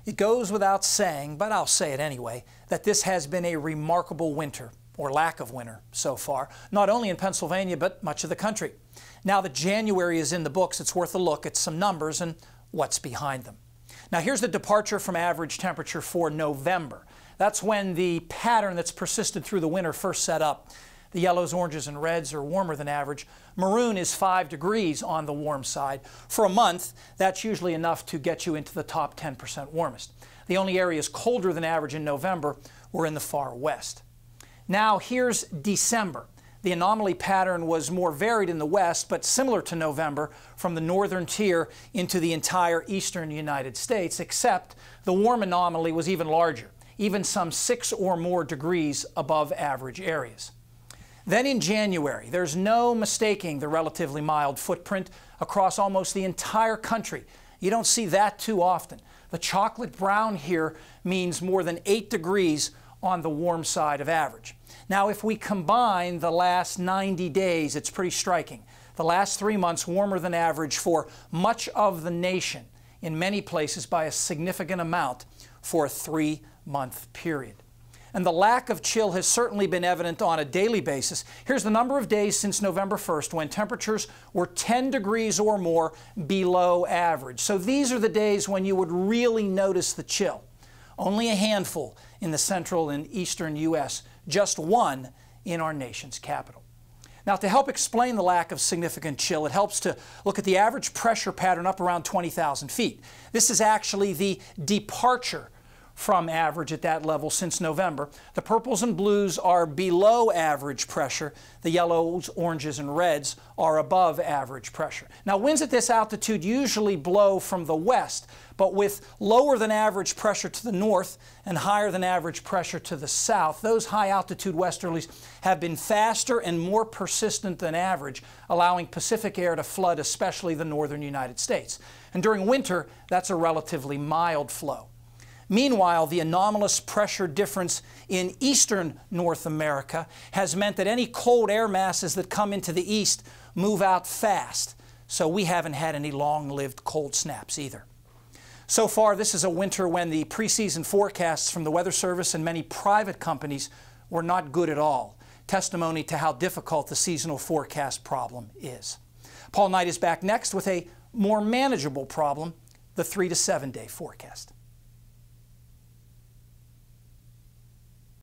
It goes without saying, but I'll say it anyway, that this has been a remarkable winter, or lack of winter, so far, not only in Pennsylvania, but much of the country. Now that January is in the books, it's worth a look at some numbers and what's behind them. Now here's the departure from average temperature for November. That's when the pattern that's persisted through the winter first set up. The yellows, oranges, and reds are warmer than average. Maroon is 5 degrees on the warm side. For a month, that's usually enough to get you into the top 10% warmest. The only areas colder than average in November were in the far west. Now here's December. The anomaly pattern was more varied in the west, but similar to November from the northern tier into the entire eastern United States, except the warm anomaly was even larger, even some 6 or more degrees above average areas. Then in January, there's no mistaking the relatively mild footprint across almost the entire country. You don't see that too often. The chocolate brown here means more than 8 degrees on the warm side of average. Now, if we combine the last 90 days, it's pretty striking. The last 3 months warmer than average for much of the nation, in many places by a significant amount for a 3-month period. And the lack of chill has certainly been evident on a daily basis. Here's the number of days since November 1st when temperatures were 10 degrees or more below average. So these are the days when you would really notice the chill. Only a handful in the central and eastern U.S., just one in our nation's capital. Now, to help explain the lack of significant chill, it helps to look at the average pressure pattern up around 20,000 feet. This is actually the departure from average at that level since November. The purples and blues are below average pressure. The yellows, oranges, and reds are above average pressure. Now, winds at this altitude usually blow from the west, but with lower than average pressure to the north and higher than average pressure to the south, those high altitude westerlies have been faster and more persistent than average, allowing Pacific air to flood especially the northern United States. And during winter, that's a relatively mild flow. Meanwhile, the anomalous pressure difference in eastern North America has meant that any cold air masses that come into the east move out fast, so we haven't had any long-lived cold snaps either. So far, this is a winter when the preseason forecasts from the Weather Service and many private companies were not good at all, testimony to how difficult the seasonal forecast problem is. Paul Knight is back next with a more manageable problem, the 3 to 7 day forecast.